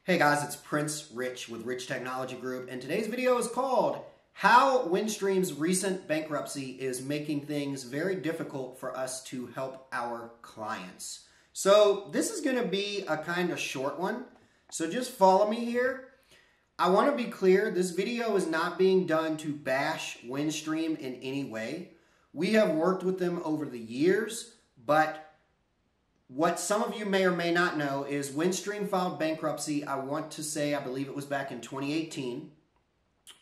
Hey guys, it's Prince Rich with Rich Technology Group, and today's video is called How Windstream's Recent Bankruptcy is Making Things Very Difficult for Us to Help Our Clients. So this is going to be a kind of short one, so just follow me here. I want to be clear, this video is not being done to bash Windstream in any way. We have worked with them over the years, but what some of you may or may not know is Windstream filed bankruptcy, I believe it was back in 2018.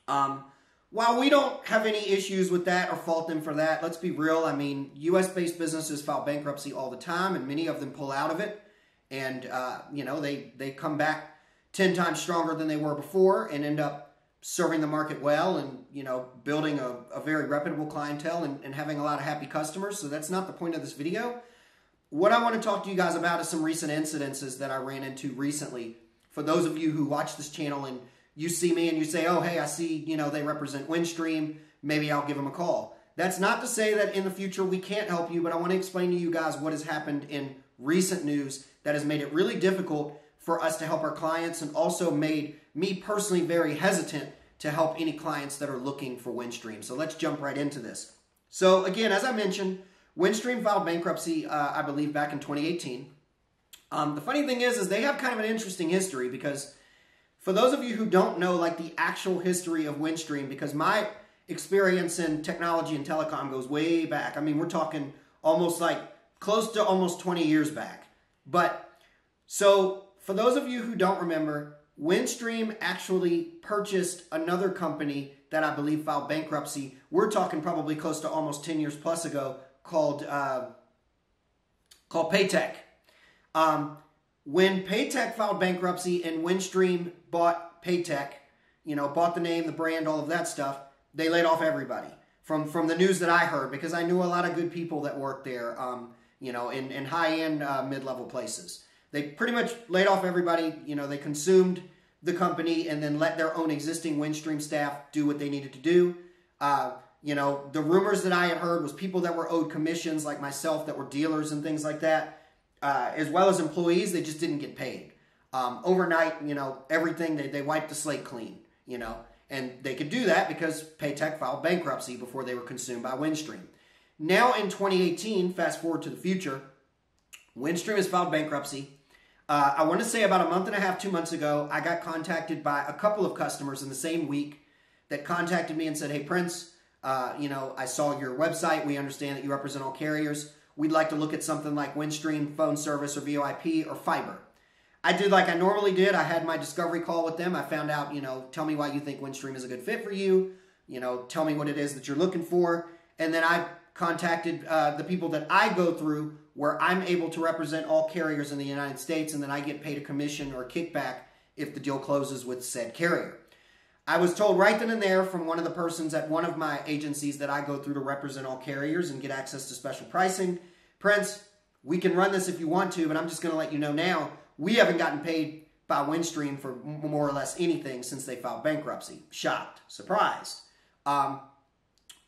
While we don't have any issues with that or fault them for that, let's be real. I mean, US-based businesses file bankruptcy all the time, and many of them pull out of it. And, they come back 10 times stronger than they were before and end up serving the market well and, building a very reputable clientele and having a lot of happy customers. So that's not the point of this video. What I want to talk to you guys about is some recent incidences that I ran into recently. For those of you who watch this channel and you see me and you say, oh, hey, I see, they represent Windstream, maybe I'll give them a call. That's not to say that in the future we can't help you, but I want to explain to you guys what has happened in recent news that has made it really difficult for us to help our clients and also made me personally very hesitant to help any clients that are looking for Windstream. So let's jump right into this. So again, as I mentioned, Windstream filed bankruptcy, I believe, back in 2018. The funny thing is they have kind of an interesting history because for those of you who don't know, like, the actual history of Windstream, because my experience in technology and telecom goes way back. I mean, we're talking almost close to almost 20 years back. But so for those of you who don't remember, Windstream actually purchased another company that I believe filed bankruptcy. We're talking probably close to almost 10 years plus ago, called Paytech. When Paytech filed bankruptcy and Windstream bought Paytech, bought the name, the brand, all of that stuff, they laid off everybody. From the news that I heard, because I knew a lot of good people that worked there, in high-end, mid-level places. They pretty much laid off everybody. They consumed the company and then let their own existing Windstream staff do what they needed to do. The rumors that I had heard was people that were owed commissions, like myself, that were dealers and things like that, as well as employees, they just didn't get paid. Overnight, everything, they wiped the slate clean, and they could do that because Paytech filed bankruptcy before they were consumed by Windstream. Now in 2018, fast forward to the future, Windstream has filed bankruptcy. I want to say about a month and a half, 2 months ago, I got contacted by a couple of customers in the same week that contacted me and said, hey, Prince, I saw your website. We understand that you represent all carriers. We'd like to look at something like Windstream phone service or VoIP or fiber. I did like I normally did. I had my discovery call with them. I found out, tell me why you think Windstream is a good fit for you. Tell me what it is that you're looking for. And then I contacted the people that I go through where I'm able to represent all carriers in the United States, and then I get paid a commission or a kickback if the deal closes with said carrier. I was told right then and there from one of the persons at one of my agencies that I go through to represent all carriers and get access to special pricing, Prince, we can run this if you want to, but I'm just going to let you know now, we haven't gotten paid by Windstream for more or less anything since they filed bankruptcy. Shocked. Surprised.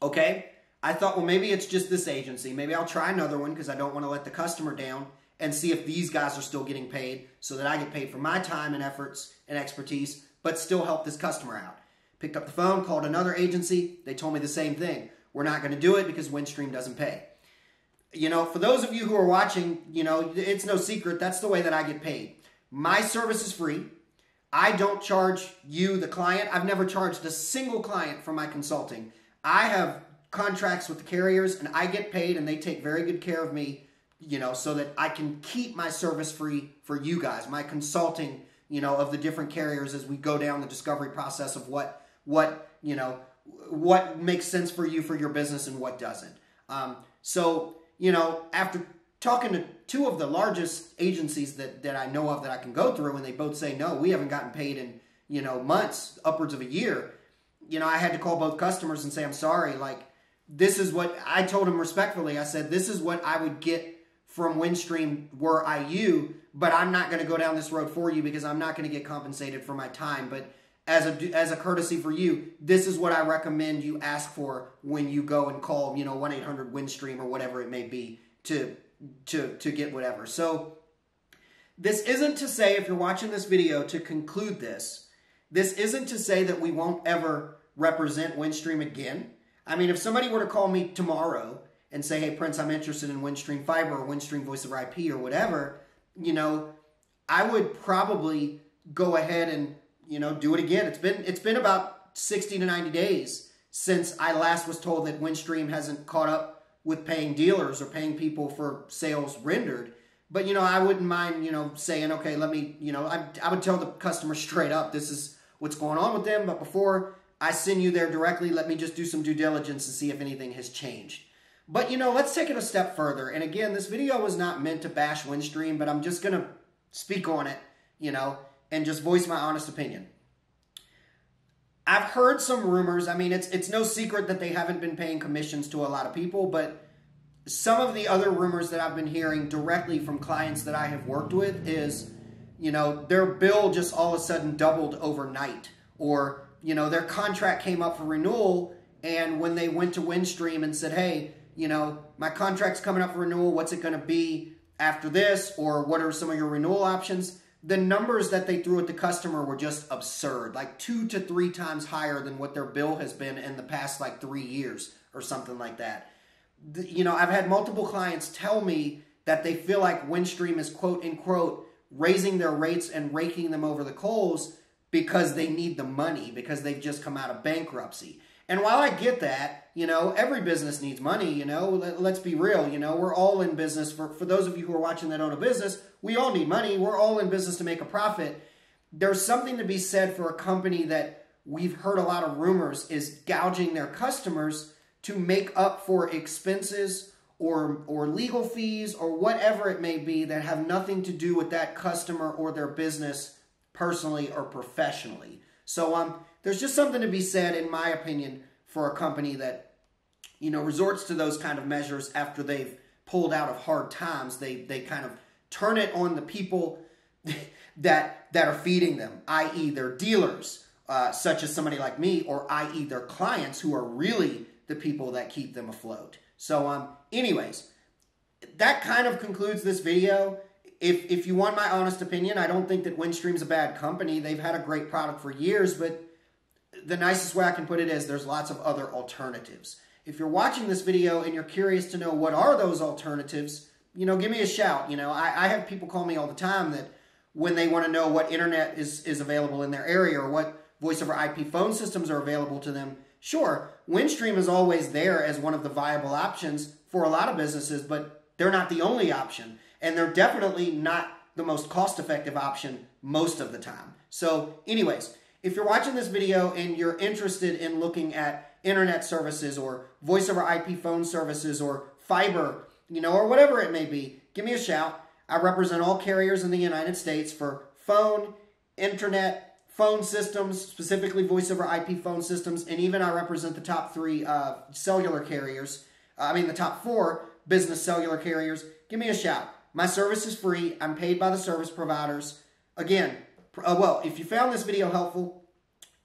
Okay. I thought, well, maybe it's just this agency. Maybe I'll try another one because I don't want to let the customer down and see if these guys are still getting paid so that I get paid for my time and efforts and expertise, but still help this customer out. Picked up the phone, called another agency. They told me the same thing. We're not going to do it because Windstream doesn't pay. For those of you who are watching, it's no secret. That's the way that I get paid. My service is free. I don't charge you, the client. I've never charged a single client for my consulting. I have contracts with the carriers and I get paid and they take very good care of me, so that I can keep my service free for you guys, my consulting, of the different carriers as we go down the discovery process of what makes sense for you, for your business, and what doesn't. After talking to two of the largest agencies that I know of that I can go through, and they both say, no, we haven't gotten paid in, months, upwards of a year, I had to call both customers and say, I'm sorry, this is what I told them respectfully. I said, this is what I would get from Windstream were I you, but I'm not going to go down this road for you because I'm not going to get compensated for my time. But as a courtesy for you, this is what I recommend you ask for when you go and call, 1-800-Windstream or whatever it may be to get whatever. So This isn't to say, if you're watching this video, to conclude this isn't to say that we won't ever represent Windstream again. I mean, if somebody were to call me tomorrow and say, hey, Prince, I'm interested in Windstream Fiber or Windstream Voice over IP or whatever, I would probably go ahead and, do it again. It's been about 60 to 90 days since I last was told that Windstream hasn't caught up with paying dealers or paying people for sales rendered. But, I wouldn't mind, saying, okay, let me, I would tell the customer straight up, this is what's going on with them. But before I send you there directly, let me just do some due diligence and see if anything has changed. But, let's take it a step further. And again, this video was not meant to bash Windstream, but I'm just going to speak on it, and just voice my honest opinion. I've heard some rumors. I mean, it's no secret that they haven't been paying commissions to a lot of people, but some of the other rumors that I've been hearing directly from clients that I have worked with is, their bill just all of a sudden doubled overnight, or, their contract came up for renewal, and when they went to Windstream and said, hey, my contract's coming up for renewal, what's it going to be after this, or what are some of your renewal options? The numbers that they threw at the customer were just absurd, like 2 to 3 times higher than what their bill has been in the past 3 years or something like that. I've had multiple clients tell me that they feel like Windstream is quote unquote raising their rates and raking them over the coals because they need the money, because they've just come out of bankruptcy. And while I get that, every business needs money, let's be real, we're all in business. For those of you who are watching that own a business, we all need money. We're all in business to make a profit. There's something to be said for a company that we've heard a lot of rumors is gouging their customers to make up for expenses or legal fees or whatever it may be that have nothing to do with that customer or their business personally or professionally. So there's just something to be said, in my opinion, for a company that, resorts to those kind of measures after they've pulled out of hard times. They kind of turn it on the people that are feeding them, i.e. their dealers, such as somebody like me, or i.e. their clients, who are really the people that keep them afloat. So anyways, that kind of concludes this video. If you want my honest opinion, I don't think that Windstream's a bad company. They've had a great product for years, but the nicest way I can put it is there's lots of other alternatives. If you're watching this video and you're curious to know what are those alternatives, give me a shout. I have people call me all the time that when they want to know what internet is available in their area or what voice over IP phone systems are available to them. Sure, Windstream is always there as one of the viable options for a lot of businesses, but they're not the only option. And they're definitely not the most cost-effective option most of the time. So anyways, if you're watching this video and you're interested in looking at internet services or voice over IP phone services or fiber, or whatever it may be, give me a shout. I represent all carriers in the United States for phone, internet, phone systems, specifically voice over IP phone systems, and even I represent the top 3 cellular carriers. The top 4 business cellular carriers. Give me a shout. My service is free. I'm paid by the service providers. Again, if you found this video helpful,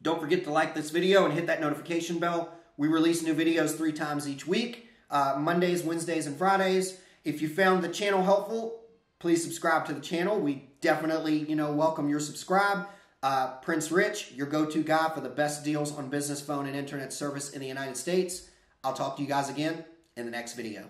don't forget to like this video and hit that notification bell. We release new videos 3 times each week, Mondays, Wednesdays, and Fridays. If you found the channel helpful, please subscribe to the channel. We definitely, welcome your subscribe. Prince Rich, your go-to guy for the best deals on business phone and internet service in the United States. I'll talk to you guys again in the next video.